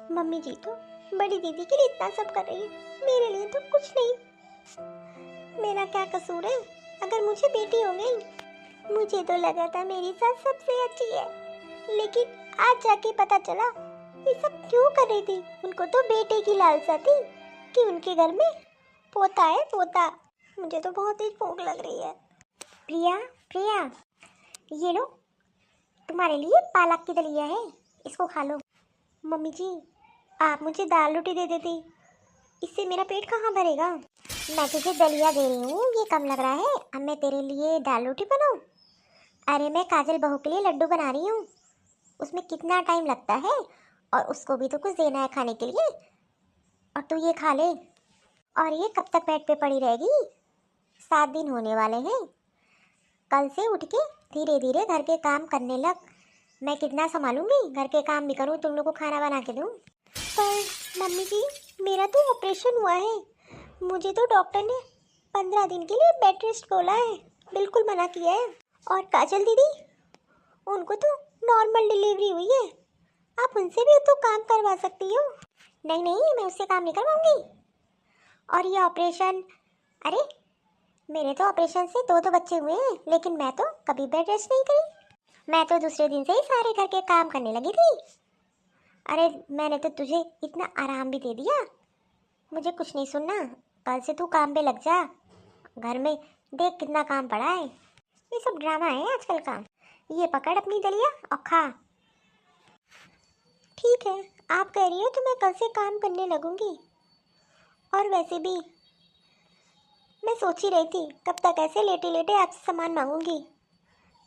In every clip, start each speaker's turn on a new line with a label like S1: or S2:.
S1: Mummy जी तो बड़ी दीदी के लिए इतना सब कर रही है, मेरे लिए तो कुछ नहीं। मेरा क्या कसूर है अगर मुझे बेटी हो गई? मुझे तो लगा था मेरी सास सबसे अच्छी है, लेकिन आज जाके पता चला ये सब क्यों कर रही थी। उनको तो बेटे की लालसा थी कि उनके घर में पोता है पोता। मुझे तो बहुत ही भूख लग रही है। प्रिया प्रिया, ये लो तुम्हारे लिए पालक की दलिया है, इसको खा लो। मम्मी जी आप मुझे दाल रोटी दे देती, इससे मेरा पेट कहाँ भरेगा। मैं तुझे दलिया दे रही हूँ, ये कम लग रहा है। अब मैं तेरे लिए दाल रोटी बनाऊँ? अरे मैं काजल बहू के लिए लड्डू बना रही हूँ, उसमें कितना टाइम लगता है, और उसको भी तो कुछ देना है खाने के लिए। और तू ये खा ले। और ये कब तक पेट पे पड़ी रहेगी? 7 दिन होने वाले हैं। कल से उठ के धीरे धीरे घर के काम करने लग। मैं कितना संभालूंगी, घर के काम भी करूँ, तुम लोग को खाना बना के दूँ। पर मम्मी जी मेरा तो ऑपरेशन हुआ है, मुझे तो डॉक्टर ने 15 दिन के लिए बेड रेस्ट बोला है, बिल्कुल मना किया है। और काजल दीदी, उनको तो नॉर्मल डिलीवरी हुई है, आप उनसे भी तो काम करवा सकती हो। नहीं नहीं, मैं उससे काम नहीं करवाऊंगी। और ये ऑपरेशन, अरे मेरे तो ऑपरेशन से 2 बच्चे हुए हैं, लेकिन मैं तो कभी बेड रेस्ट नहीं करी। मैं तो दूसरे दिन से ही सारे घर के काम करने लगी थी। अरे मैंने तो तुझे इतना आराम भी दे दिया, मुझे कुछ नहीं सुनना। कल से तू काम पे लग जा, घर में देख कितना काम पड़ा है। ये सब ड्रामा है आजकल का। ये पकड़ अपनी दलिया और खा। ठीक है, आप कह रही हो तो मैं कल से काम करने लगूंगी। और वैसे भी मैं सोच ही रही थी कब तक ऐसे लेटे लेटे आपसे सामान मांगूंगी।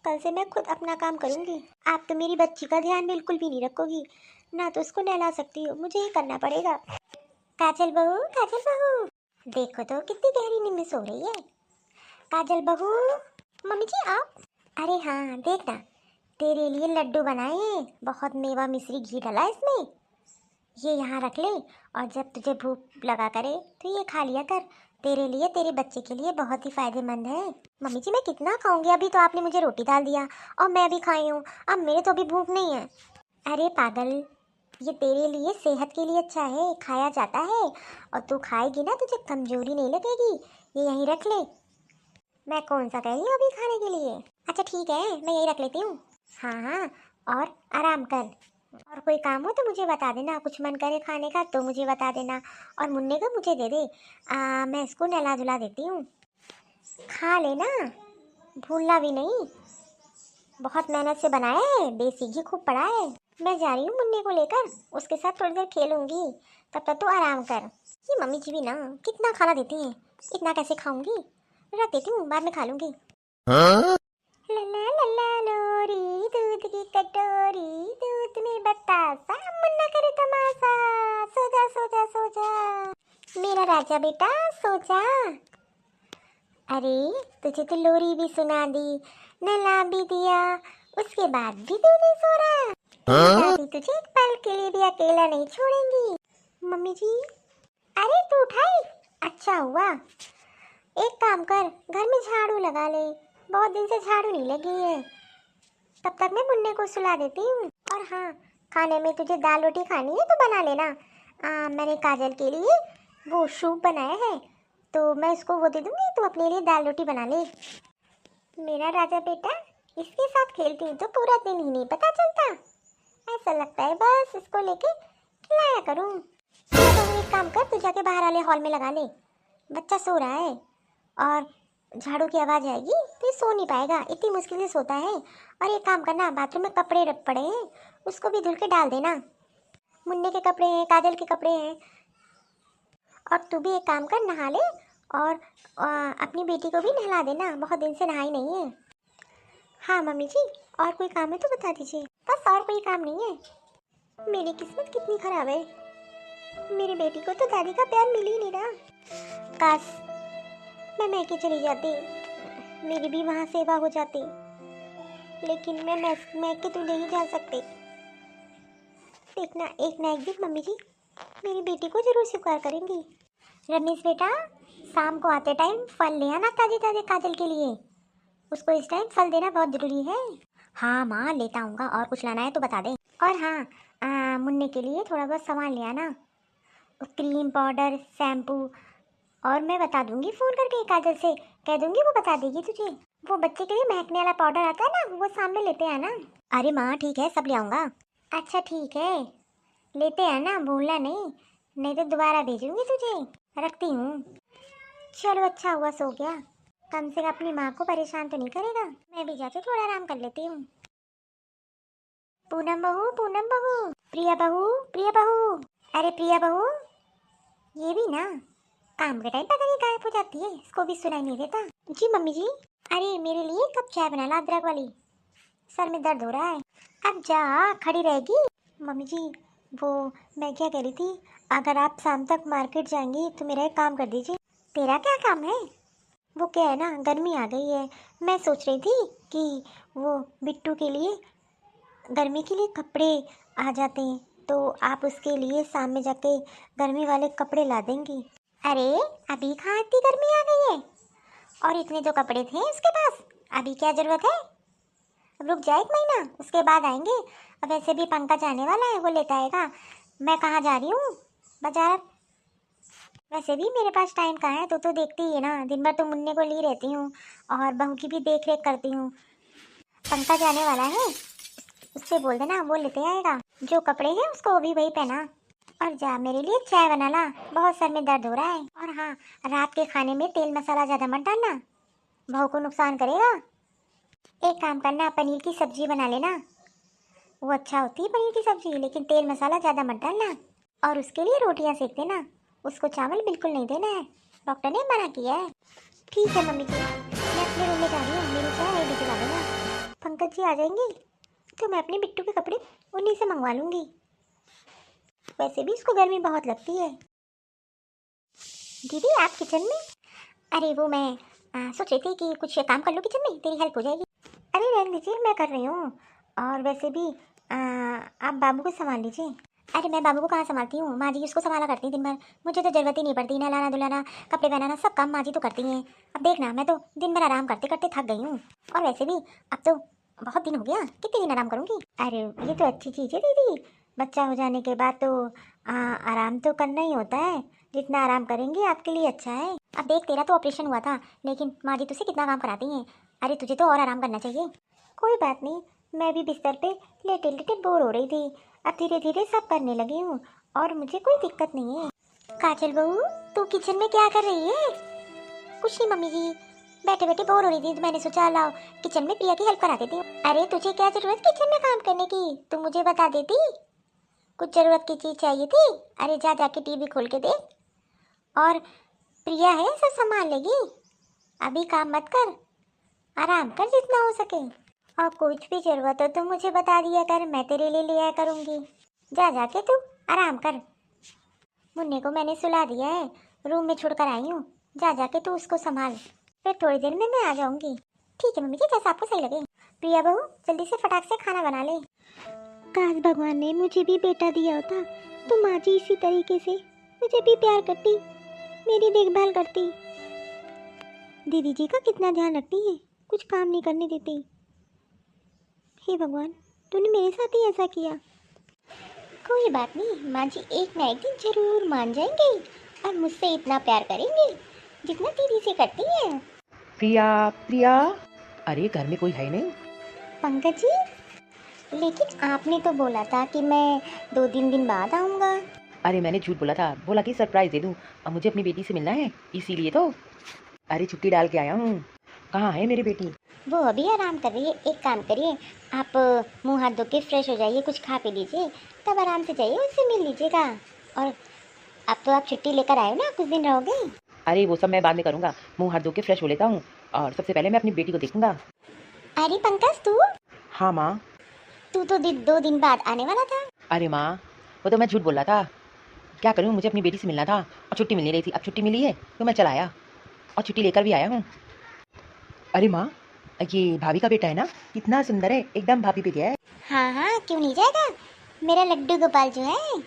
S1: कल से मैं खुद अपना काम करूंगी। आप तो मेरी बच्ची का ध्यान बिल्कुल भी नहीं रखोगी, ना तो उसको नहला सकती हो, मुझे ही करना पड़ेगा। काजल बहू, काजल बहू, देखो तो कितनी गहरी नींद में सो रही है। काजल बहू। मम्मी जी आप? अरे हाँ देखना, तेरे लिए लड्डू बनाए हैं, बहुत मेवा मिश्री घी डाला इसमें। ये यहाँ रख ले, और जब तुझे भूख लगा करे तो ये खा लिया कर। तेरे लिए, तेरे बच्चे के लिए बहुत ही फायदेमंद है। मम्मी जी मैं कितना खाऊंगी, अभी तो आपने मुझे रोटी डाल दिया और मैं भी खाई हूँ, अब मेरे तो अभी भूख नहीं है। अरे पागल, ये तेरे लिए सेहत के लिए अच्छा है, खाया जाता है। और तू खाएगी ना तुझे कमजोरी नहीं लगेगी। ये यहीं रख ले। मैं कौन सा कह रही हूँ अभी खाने के लिए? अच्छा ठीक है, मैं यही रख लेती हूँ। हाँ हाँ, और आराम कर। और कोई काम हो तो मुझे बता देना, कुछ मन करे खाने का तो मुझे बता देना, और मुन्ने को मुझे दे दे। मैं इसको नहला धुला देती हूँ। खा लेना, भूलना भी नहीं। बहुत मेहनत से बनाया है, देसी घी खूब पड़ा है। मैं जा रही हूँ मुन्ने को लेकर, उसके साथ थोड़ी देर खेलूंगी, तब तक तू आराम कर। ये मम्मी जी भी ना कितना खाना देती हैं, इतना कैसे खाऊंगी, रख देती हूँ, बाद में खा लूंगी। लला लला लोरी, दूध की कटोरी, दूध में बतासा, मुन्ना करे तमाशा। सो जा सो जा सो जा मेरा राजा बेटा, सो जा। अरे तुझे तो लोरी भी सुना दी, नहला भी दिया, उसके बाद भी तू नहीं सो रहा। दादी तुझे एक पल के लिए भी अकेला नहीं छोड़ेंगी। मम्मी जी, अरे तू उठाई, अच्छा हुआ। एक काम कर, घर में झाड़ू लगा ले, बहुत दिन से झाड़ू नहीं लगी है। तब तक मैं मुन्ने को सुला देती हूँ। और हाँ, खाने में तुझे दाल रोटी खानी है तो बना लेना। मैंने काजल के लिए वो सूप बनाया है, तो मैं उसको वो दे दूँगी, तू अपने लिए दाल रोटी बना ले। मेरा राजा बेटा, इसके साथ खेलती हूँ तो पूरा दिन ही नहीं पता चलता। ऐसा लगता है बस इसको लेके खिलाया करूँ। एक काम कर, तू जाके बाहर वाले हॉल में लगा ले, बच्चा सो रहा है, और झाड़ू की आवाज़ आएगी तो ये सो नहीं पाएगा, इतनी मुश्किल से सोता है। और एक काम करना, बाथरूम में कपड़े रख पड़े हैं, उसको भी धुल के डाल देना। मुन्ने के कपड़े हैं, काजल के कपड़े हैं। और तू भी एक काम कर, नहा ले, और अपनी बेटी को भी नहला देना, बहुत दिन से नहाई नहीं है। हाँ मम्मी जी, और कोई काम है तो बता दीजिए। बस और कोई काम नहीं है। मेरी किस्मत कितनी खराब है, मेरी बेटी को तो दादी का प्यार मिल ही नहीं रहा। काश मैं मैके चली जाती, मेरी भी वहाँ सेवा हो जाती, लेकिन मैं मैके तो नहीं जा सकती। देखना एक ना एक दिन मम्मी जी मेरी बेटी को जरूर स्वीकार करेंगी। रमेश बेटा, शाम को आते टाइम फल ले आना ताजे ताजे काजल के लिए, उसको इस टाइम फल देना बहुत जरूरी है। हाँ माँ लेता आऊँगा, और कुछ लाना है तो बता दे। और हाँ, मुन्ने के लिए थोड़ा बहुत सामान ले आना, क्रीम, पाउडर, शैम्पू। और मैं बता दूंगी फ़ोन करके, काजल से कह दूंगी, वो बता देगी तुझे। वो बच्चे के लिए महकने वाला पाउडर आता है ना, वो सामने लेते आना। अरे माँ ठीक है, सब ले आऊँगा। अच्छा ठीक है, लेते आना, भूलना नहीं तो दोबारा भेजूंगी तुझे। रखती हूँ। चलो अच्छा हुआ सो गया, कम से कम अपनी माँ को परेशान तो नहीं करेगा। मैं भी जाती थोड़ा आराम कर लेती हूँ। पूनम बहू, पूनम बहू, प्रिया बहू, प्रिया बहू। अरे प्रिया बहू, ये भी ना काम के टाइम पता नहीं गायब हो जाती है, इसको भी सुनाई नहीं देता। जी मम्मी जी। अरे मेरे लिए कप चाय बना ला, अदरक वाली, सर में दर्द हो रहा है। अब जा, खड़ी रहेगी। मम्मी जी वो मैं क्या कह रही थी, अगर आप शाम तक मार्केट जाएंगी तो मेरा एक काम कर दीजिए। तेरा क्या काम है? वो क्या है ना, गर्मी आ गई है, मैं सोच रही थी कि वो बिट्टू के लिए गर्मी के लिए कपड़े आ जाते हैं, तो आप उसके लिए शाम में जाके गर्मी वाले कपड़े ला देंगी। अरे अभी कहाँ इतनी गर्मी आ गई है, और इतने जो कपड़े थे उसके पास, अभी क्या जरूरत है? अब रुक जाए 1 महीना, उसके बाद आएंगे। अब वैसे भी पंकज आने वाला है, वो लेता आएगा। मैं कहाँ जा रही हूँ, बाजार। वैसे भी मेरे पास टाइम कहाँ है, तो देखती ही है ना, दिन भर तो मुन्ने को ली रहती हूँ और बहू की भी देख रेख करती हूँ। पंकज आने वाला है, उससे बोल देना वो लेते आएगा, जो कपड़े हैं उसको भी वही पहना। और जा मेरे लिए चाय बना ला, बहुत सर में दर्द हो रहा है। और हाँ, रात के खाने में तेल मसाला ज़्यादा मत डालना, बहू को नुकसान करेगा। एक काम करना, पनीर की सब्जी बना लेना, वो अच्छा होती है पनीर की सब्जी, लेकिन तेल मसाला ज़्यादा मत डालना। और उसके लिए रोटियां सेक देना, उसको चावल बिल्कुल नहीं देना है, डॉक्टर ने मना किया है। ठीक है मम्मी जी, मैं अपने रूम में जा रही हूँ, मेरी चाय रेडी ला देना। पंकज जी आ जाएंगे तो मैं अपने बिट्टू के कपड़े उन्हीं से मंगवा लूँगी, वैसे भी उसको गर्मी बहुत लगती है। दीदी आप किचन में? अरे वो मैं सोच रही थी कि कुछ काम कर लो किचन में, तेरी हेल्प हो जाएगी। अरे रहने दीजिए, मैं कर रही हूँ। और वैसे भी आप बाबू को संभाल लीजिए। अरे मैं बाबू को कहाँ संभालती हूँ, माँ जी उसको संभाला करती हैं दिन भर, मुझे तो ज़रूरत ही नहीं पड़ती, नहलाना धुलाना, कपड़े पहनाना, सब काम माँ जी तो करती हैं। अब देखना, मैं तो दिन भर आराम करते करते थक गई हूँ। और वैसे भी अब तो बहुत दिन हो गया, कितने दिन आराम करूँगी। अरे ये तो अच्छी चीज़ है दीदी, बच्चा हो जाने के बाद तो आराम तो करना ही होता है, जितना आराम करेंगे आपके लिए अच्छा है। अब देख, तेरा तो ऑपरेशन हुआ था, लेकिन माँ जी तुझसे कितना काम कराती हैं। अरे तुझे तो और आराम करना चाहिए। कोई बात नहीं, मैं भी बिस्तर पे लेटे लेटे बोर हो रही थी, अब धीरे धीरे सब करने लगी हूँ और मुझे कोई दिक्कत नहीं है। काजल बहू, तू किचन में क्या कर रही है? कुछ नहीं मम्मी जी, बैठे बैठे बोर हो रही थी तो मैंने सोचा लाओ किचन में प्रिया की हेल्प करा देती हूँ। अरे तुझे क्या जरूरत किचन में काम करने की, तू मुझे बता देती, कुछ जरूरत की चीज़ चाहिए थी। अरे जा जाके टीवी खोल के देख, और प्रिया है सब संभाल लेगी, अभी काम मत कर, आराम कर जितना हो सके। और कुछ भी जरूरत हो तो मुझे बता दिया कर, मैं तेरे लिए ले आया करूँगी। जा जाके तू आराम कर। मुन्ने को मैंने सुला दिया है, रूम में छोड़कर आई हूँ, जा जाके तू उसको संभाल, फिर थोड़ी देर में मैं आ जाऊँगी। ठीक है मम्मी जी, जैसा आपको सही लगे। प्रिया बहू जल्दी से फटाक से खाना बना ले। काश भगवान ने मुझे भी बेटा दिया होता तो माँ जी इसी तरीके से मुझे भी प्यार करती, मेरी देखभाल करती। दीदी जी का कितना ध्यान रखती है, कुछ काम नहीं करने देती। हे भगवान, तूने मेरे साथ ही ऐसा किया। कोई बात नहीं, माँ जी एक ना एक दिन जरूर मान जाएंगे और मुझसे इतना प्यार करेंगे जितना दीदी से करती हैं।
S2: प्रिया, प्रिया, अरे घर में कोई है नहीं।
S1: पंकज जी, लेकिन आपने तो बोला था कि मैं 2-3 दिन बाद आऊँगा।
S2: अरे मैंने झूठ बोला था, बोला कि सरप्राइज दे दूं, अब मुझे अपनी बेटी से मिलना है इसीलिए तो। अरे छुट्टी डाल के आया हूँ। कहाँ है मेरी बेटी?
S1: वो अभी आराम कर रही है, एक काम करिए, आप मुंह हाथ धो के फ्रेश हो जाइए, कुछ खा पी लीजिए, तब आराम से जाइए, उससे मिल लीजिएगा। और अब तो आप छुट्टी लेकर आए हो ना, कुछ दिन रहोगे।
S2: अरे वो सब मैं बाद में करूँगा, मुँह हाथ धो के फ्रेश हो लेता हूँ और सबसे पहले मैं अपनी बेटी को देखूंगा।
S1: अरे पंकज तू
S2: हाँ माँ।
S1: तू तो 2 दिन बाद आने वाला था।
S2: अरे माँ, वो तो मैं झूठ बोल रहा था, क्या करूँ, मुझे अपनी बेटी से मिलना था और छुट्टी मिल नहीं रही थी, अब छुट्टी मिली है तो मैं चला आया और छुट्टी लेकर भी आया हूँ। अरे माँ, ये भाभी का बेटा है ना, कितना सुंदर है, एकदम भाभी पे गया है।
S1: हाँ हाँ, क्यों नहीं जाएगा, मेरा लड्डू गोपाल जो है।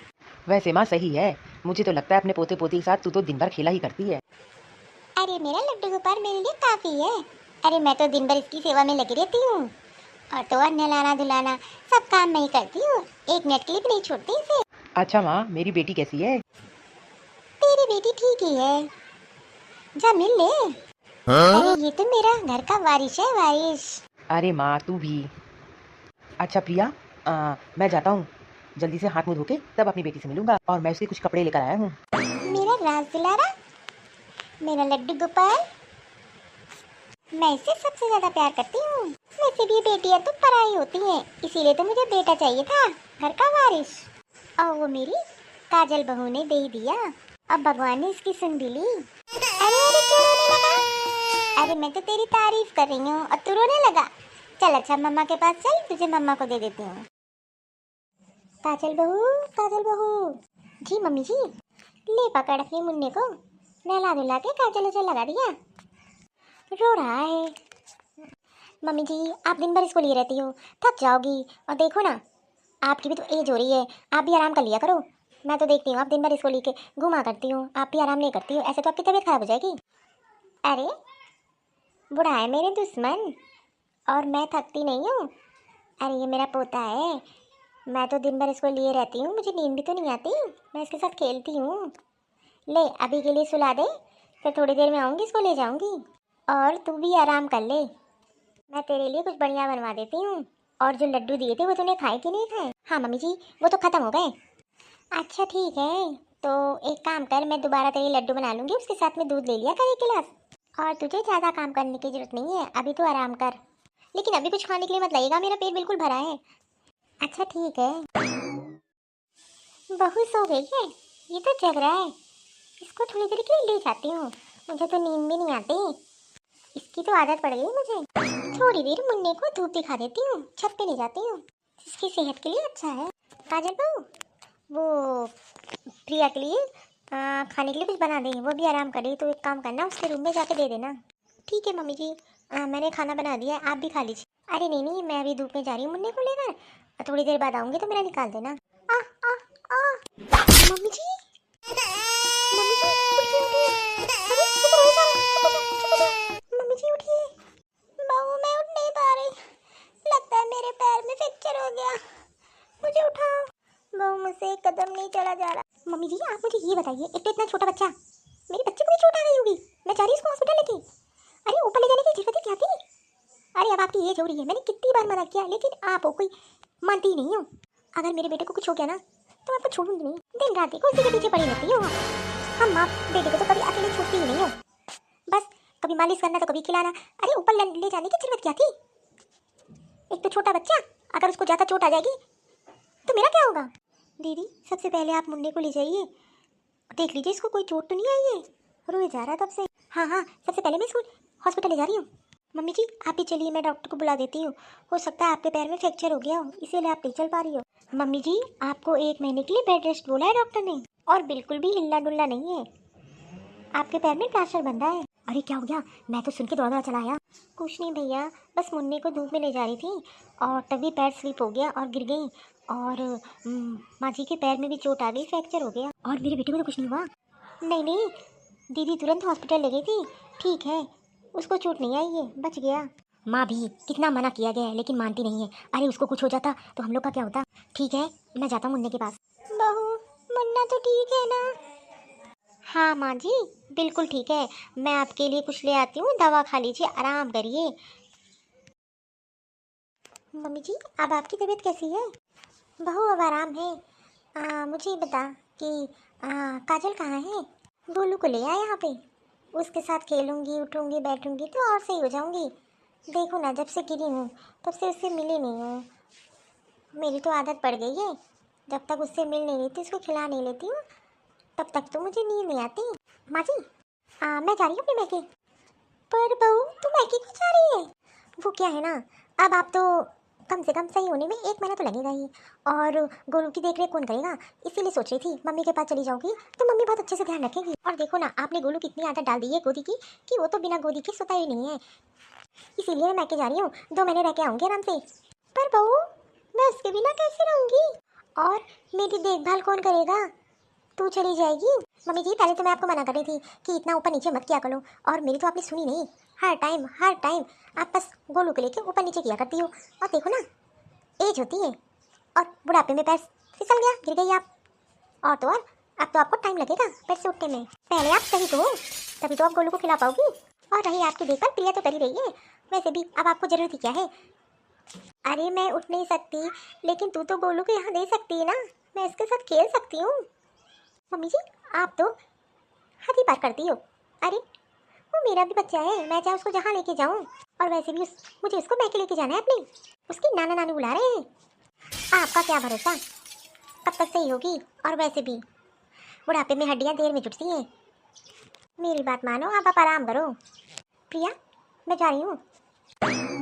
S2: वैसे माँ सही है, मुझे तो लगता है अपने पोते पोती के साथ तू तो दिन भर खेला ही करती है।
S1: अरे मेरा लड्डू गोपाल मेरे लिए काफ़ी है, अरे मैं तो दिन भर इसकी सेवा में लगी रहती हूँ, और तो और नहलाना धुलाना सब काम मैं ही करती हूँ, एक मिनट के लिए भी नहीं छोड़ती इसे।
S2: अच्छा माँ, मेरी बेटी कैसी है?
S1: तेरी बेटी ठीक ही है, जा मिल ले। अरे ये तो मेरा घर का वारिश है, वारिश।
S2: अरे माँ तू भी। अच्छा प्रिया, मैं जाता हूँ, जल्दी से हाथ मुँह धो के तब अपनी बेटी से मिलूंगा, और मैं उसके कुछ कपड़े लेकर आया हूँ।
S1: मेरा राज दुलारा, मेरा लड्डू गोपाल, मैं इसे सबसे ज्यादा प्यार करती हूँ। वैसे भी बेटियां तो पराई होती हैं, इसीलिए तो मुझे बेटा चाहिए था, घर का वारिस। और वो मेरी काजल बहू ने दे ही दिया, अब भगवान ने इसकी सुन भी ली। अरे अरे क्यों रोने लगा? अरे मैं तो तेरी तारीफ कर रही हूँ और तू रोने लगा। चल अच्छा मम्मा के पास चल, तुझे मम्मा को दे देती हूँ। काजल बहू, काजल बहू। जी मम्मी जी। ले पकड़ अपने मुन्ने को, नहला धुला के काजल उजल लगा दिया, रो रहा है। मम्मी जी आप दिन भर इसको लिए रहती हो, थक जाओगी, और देखो ना आपकी भी तो एज हो रही है, आप भी आराम कर लिया करो। मैं तो देखती हूँ आप दिन भर इसको लेके घुमा करती हो, आप भी आराम नहीं करती हो, ऐसे तो आपकी तबीयत खराब हो जाएगी। अरे बुढ़ा है मेरे दुश्मन, और मैं थकती नहीं हूँ। अरे ये मेरा पोता है, मैं तो दिन भर इसको लिए रहती हूँ, मुझे नींद भी तो नहीं आती, मैं इसके साथ खेलती हूँ। ले अभी के लिए सुला दे, फिर थोड़ी देर में आऊँगी इसको ले जाऊँगी, और तू भी आराम कर ले, मैं तेरे लिए कुछ बढ़िया बनवा देती हूँ। और जो लड्डू दिए थे वो तूने खाए कि नहीं खाए? हाँ मम्मी जी वो तो ख़त्म हो गए। अच्छा ठीक है, तो एक काम कर, मैं दोबारा तेरे लड्डू बना लूँगी, उसके साथ में दूध ले लिया कर 1 गिलास। और तुझे ज़्यादा काम करने की जरूरत नहीं है, अभी तो आराम कर, लेकिन अभी कुछ खाने के लिए मत लगेगा, मेरा पेट बिल्कुल भरा है। अच्छा ठीक है। बहू सो गई है, ये तो जग रहा है, इसको थोड़ी देर के लिए ले जाती हूँ, मुझे तो नींद भी नहीं आती, इसकी तो आदत पड़ गई मुझे। थोड़ी देर मुन्ने को धूप दिखा देती हूँ, छत पे ले जाती हूँ, इसकी सेहत के लिए अच्छा है। काजल बहू वो प्रिया के लिए खाने के लिए कुछ बना दे, वो भी आराम करे, तो एक काम करना उसके रूम में जाके दे देना। ठीक है मम्मी जी, मैंने खाना बना दिया है, आप भी खा लीजिए। अरे नहीं नहीं मैं अभी धूप में जा रही हूँ मुन्ने को लेकर, थोड़ी देर बाद आऊँगी तो मेरा निकाल देना। आ आ आ मम्मी जी, मम्मी जी उठिए उठिए, अरे इधर हो जा, चुप हो जा चुप हो जा, मम्मी जी उठिए। बहू मैं उठ नहीं पा रही, लगता है मेरे पैर में फ्रैक्चर हो गया, मुझे उठाओ। बहू मुझसे एक कदम नहीं चला जा रहा। मम्मी जी आप मुझे ये बताइए, एक तो इतना छोटा बच्चा, मेरे बच्चे को नहीं चोट आ गई होगी, मैं जा रही हूँ उसको हॉस्पिटल लेके। अरे ऊपर ले जाने की जरूरत क्या थी? अरे अब आपकी एज हो रही है, मैंने कितनी बार मना किया, लेकिन आप कोई मानती ही नहीं हो। अगर मेरे बेटे को कुछ हो गया ना तो आपको छोड़ूंगी नहीं, दिन रात को उसी के पीछे पड़ी रहती हो। हम माँ बेटे को तो कभी अकेले छोड़ती ही नहीं हो, बस कभी मालिश करना तो कभी खिलाना। अरे ऊपर ले जाने की जरूरत क्या थी? एक तो छोटा बच्चा, अगर उसको ज़्यादा चोट आ जाएगी तो मेरा क्या होगा? दीदी सबसे पहले आप मुन्ने को ले जाइए, देख लीजिए इसको कोई चोट तो नहीं आई है, रोए जा रहा है तब से। हाँ हाँ सबसे पहले मैं इसको हॉस्पिटल ले जा रही हूँ। मम्मी जी आप ही चलिए, मैं डॉक्टर को बुला देती हूँ, हो सकता है आपके पैर में फ्रैक्चर हो गया हो, इसीलिए आप नहीं चल पा रही हो। मम्मी जी आपको 1 महीने के लिए बेड रेस्ट बोला है डॉक्टर ने, और बिल्कुल भी हिलना डुलना नहीं है, आपके पैर में प्लास्टर बंधा है। अरे क्या हो गया? मैं तो सुन के दौड़ा चला आया। कुछ नहीं भैया, बस मुन्ने को धूप में ले जा रही थी और तभी पैर स्लिप हो गया और गिर गई, और माँ जी के पैर में भी चोट आ गई, फ्रैक्चर हो गया। और मेरे बेटे को तो कुछ नहीं हुआ? नहीं नहीं दीदी तुरंत हॉस्पिटल ले गई थी, ठीक है, उसको चोट नहीं आई है, बच गया। माँ भी कितना मना किया गया है लेकिन मानती नहीं है। अरे उसको कुछ हो जाता तो हम लोग का क्या होता? ठीक है मैं जाता हूँ मुन्ने के पास। बहू मुन्ना तो ठीक है ना? हाँ माँ जी बिल्कुल ठीक है, मैं आपके लिए कुछ ले आती हूँ, दवा खा लीजिए, आराम करिए। मम्मी जी अब आपकी तबीयत कैसी है? बहू अब आराम है। मुझे बता कि काजल कहाँ है? गोलू को ले आया यहाँ पे, उसके साथ खेलूँगी, उठूँगी, बैठूँगी तो और सही हो जाऊँगी। देखो ना जब से गिरी हूँ तब से उससे मिली नहीं हूँ, मेरी तो आदत पड़ गई है, जब तक उससे मिल नहीं लेती, उसको खिला नहीं लेती हूँ, तब तक तो मुझे नींद नहीं आती। माँ जी मैं जा रही हूँ अपने मैके। पर बहू तू मैके क्यों जा रही है? वो क्या है ना, अब आप तो कम से कम सही होने में 1 महीना तो लगेगा ही, और गोलू की देख रेख कौन करेगा, इसीलिए सोच रही थी मम्मी के पास चली जाऊंगी तो मम्मी बहुत अच्छे से ध्यान रखेगी। और देखो ना आपने गोलू की इतनी आदत डाल दी है गोदी की कि वो तो बिना गोदी के सोता ही नहीं है, इसीलिए मैं मैके जा रही हूँ, 2 महीने रह के आऊँगी आराम से। पर बहू मैं उसके बिना कैसे रहूँगी, और मेरी देखभाल कौन करेगा? तू चली जाएगी? मम्मी जी पहले तो मैं आपको मना कर रही थी कि इतना ऊपर नीचे मत किया करो, और मेरी तो आपने सुनी नहीं। हर टाइम आप बस गोलू को लेके ऊपर नीचे किया करती हो। और देखो ना, एज होती है और बुढ़ापे में पैर फिसल गया, गिर गई आप। और तो और अब तो आपको टाइम लगेगा बेड से उठने में। पहले आप सही तो हो, तभी तो आप गोलू को खिला पाओगी। और रही आपकी देखभाल, प्रिया तो कर ही रही है। वैसे भी अब आपको जरूरत ही क्या है? अरे मैं उठ नहीं सकती, लेकिन तू तो गोलू को यहाँ दे सकती है ना, मैं इसके साथ खेल सकती हूँ। मम्मी जी आप तो हद ही पार करती हो। अरे वो मेरा भी बच्चा है, मैं चाहे उसको जहाँ लेके जाऊँ। और वैसे भी मुझे उसको मैके लेके जाना है अपनी, उसकी नाना नानी बुला रहे हैं। आपका क्या भरोसा कब तक सही होगी? और वैसे भी बुढ़ापे में हड्डियाँ देर में जुटती हैं। मेरी बात मानो, आप आराम करो। प्रिया मैं जा रही हूँ।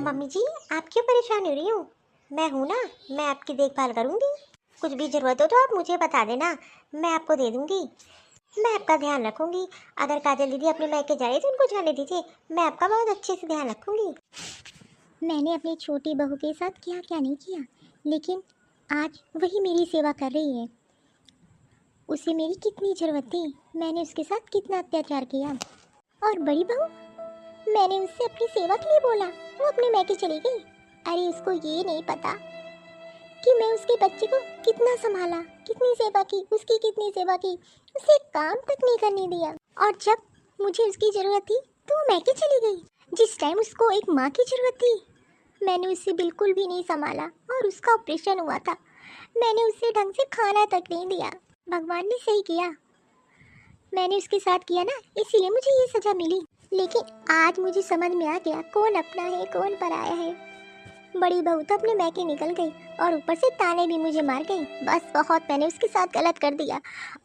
S1: मम्मी जी आप क्यों परेशान हो रही हो? मैं हूँ ना, मैं आपकी देखभाल करूँगी। कुछ भी ज़रूरत हो तो आप मुझे बता देना, मैं आपको दे दूँगी। मैं आपका ध्यान रखूँगी। अगर काजल दीदी अपने मैके जा रही तो उनको जाने दीजिए, मैं आपका बहुत अच्छे से ध्यान रखूँगी। मैंने अपनी छोटी बहू के साथ क्या क्या नहीं किया, लेकिन आज वही मेरी सेवा कर रही है। उसे मेरी कितनी ज़रूरत थी, मैंने उसके साथ कितना अत्याचार किया। और बड़ी बहू, मैंने उससे अपनी सेवा के लिए बोला, वो अपने मैके चली गई। अरे उसको ये नहीं पता कि मैं उसके बच्चे को कितना संभाला, कितनी सेवा की, उसकी कितनी सेवा की, उसे काम तक नहीं करने दिया। और जब मुझे उसकी ज़रूरत थी तो वो मैके चली गई। जिस टाइम उसको एक माँ की ज़रूरत थी, मैंने उसे बिल्कुल भी नहीं संभाला। और उसका ऑपरेशन हुआ था, मैंने उसे ढंग से खाना तक नहीं दिया। भगवान ने सही किया, मैंने उसके साथ किया ना, इसीलिए मुझे ये सज़ा मिली। लेकिन आज मुझे समझ में आ गया कौन अपना है कौन पराया है। बड़ी बहू तो अपने मैके निकल गई और ऊपर से ताने भी मुझे मार गई। बस बहुत मैंने उसके साथ गलत कर दिया।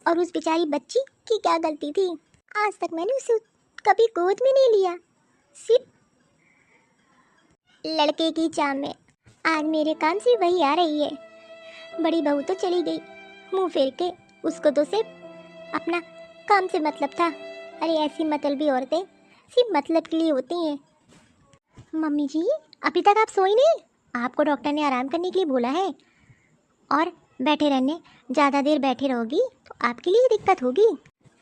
S1: और उस बेचारी बच्ची की क्या गलती थी? आज तक मैंने उसे कभी गोद में नहीं लिया, सिर्फ लड़के की चाह में। आज मेरे कान से वही आ रही है। बड़ी बहू तो चली गई मुंह फेर के, उसको तो सिर्फ अपना काम से मतलब था। अरे ऐसी मतलबी औरतें सिर्फ मतलब के लिए होती हैं। मम्मी जी अभी तक आप सोई नहीं? आपको डॉक्टर ने आराम करने के लिए बोला है, और बैठे रहने, ज़्यादा देर बैठे रहोगी तो आपके लिए दिक्कत होगी।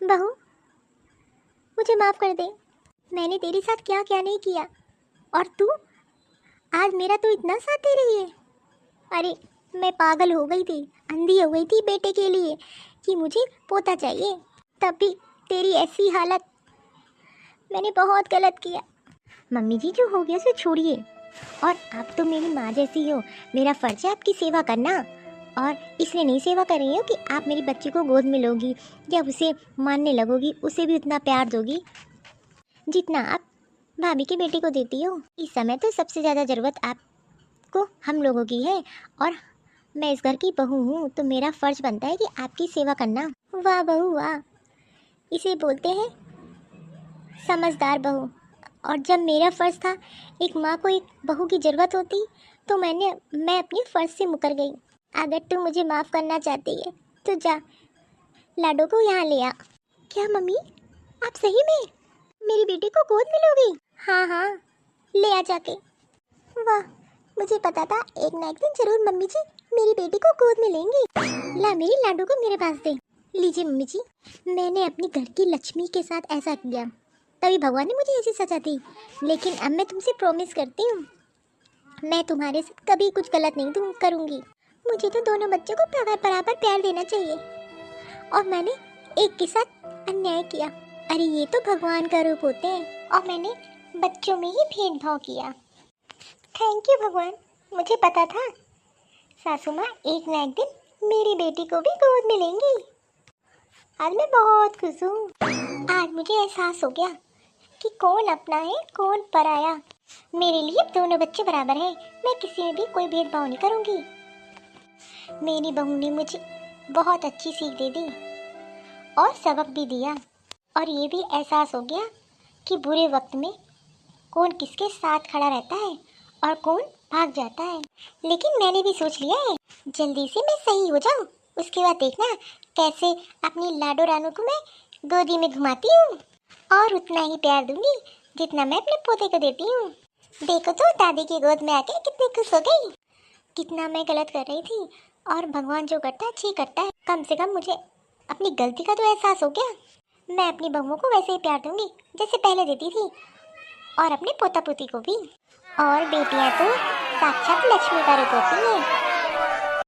S1: बहू मुझे माफ़ कर दे, मैंने तेरे साथ क्या क्या नहीं किया, और तू आज मेरा तो इतना साथ दे रही है। अरे मैं पागल हो गई थी, अंधी हो गई थी बेटे के लिए कि मुझे पोता चाहिए, तब भी तेरी ऐसी हालत। मैंने बहुत गलत किया। मम्मी जी जो हो गया उसे छोड़िए, और आप तो मेरी माँ जैसी हो, मेरा फ़र्ज है आपकी सेवा करना। और इसलिए नहीं सेवा कर रही हो कि आप मेरी बच्ची को गोद में लोगी या उसे मानने लगोगी, उसे भी उतना प्यार दोगी जितना आप भाभी के बेटे को देती हो। इस समय तो सबसे ज़्यादा ज़रूरत आपको हम लोगों की है, और मैं इस घर की बहू हूँ तो मेरा फ़र्ज बनता है कि आपकी सेवा करना। वाह बहू वाह, इसे बोलते हैं समझदार बहू। और जब मेरा फ़र्ज़ था, एक माँ को एक बहू की ज़रूरत होती, तो मैं अपने फ़र्ज़ से मुकर गई। अगर तू मुझे माफ़ करना चाहती है तो जा लाडो को यहाँ ले आ। क्या मम्मी आप सही में मेरी बेटी को गोद में लोगी? हाँ हाँ ले आ जाके। वाह मुझे पता था एक ना एक दिन जरूर मम्मी जी मेरी बेटी को गोद में लेंगी। ला मेरी लाडो को मेरे पास दे। लीजिए मम्मी जी, मैंने अपनी घर की लक्ष्मी के साथ ऐसा किया, तभी भगवान ने मुझे ऐसी सजा दी। लेकिन अब मैं तुमसे प्रॉमिस करती हूँ, मैं तुम्हारे साथ कभी कुछ गलत नहीं करूँगी। मुझे तो दोनों बच्चों को बराबर प्यार देना चाहिए, और मैंने एक के साथ अन्याय किया। अरे ये तो भगवान का रूप होते हैं, और मैंने बच्चों में ही भेदभाव किया। थैंक यू भगवान, मुझे पता था सासू माँ एक ना एक दिन मेरी बेटी को भी गोद में लेंगी। आज मैं बहुत खुश हूँ। आज मुझे एहसास हो गया कि कौन अपना है कौन पराया। मेरे लिए दोनों बच्चे बराबर हैं, मैं किसी में भी कोई भेदभाव नहीं करूँगी। मेरी बहू ने मुझे बहुत अच्छी सीख दे दी और सबक भी दिया, और ये भी एहसास हो गया कि बुरे वक्त में कौन किसके साथ खड़ा रहता है और कौन भाग जाता है। लेकिन मैंने भी सोच लिया है, जल्दी से मैं सही हो जाऊँ, उसके बाद देखना कैसे अपनी लाडो रानू को मैं गोदी में घुमाती हूँ, और उतना ही प्यार दूंगी जितना मैं अपने पोते को देती हूँ। देखो तो दादी की गोद में आके कितनी खुश हो गई। कितना मैं गलत कर रही थी, और भगवान जो करता है ठीक करता है। कम से कम मुझे अपनी गलती का तो एहसास हो गया। मैं अपनी बहुओं को वैसे ही प्यार दूंगी जैसे पहले देती थी, और अपने पोता पोती को भी। और बेटियां तो साक्षात लक्ष्मी का रूप होती हैं।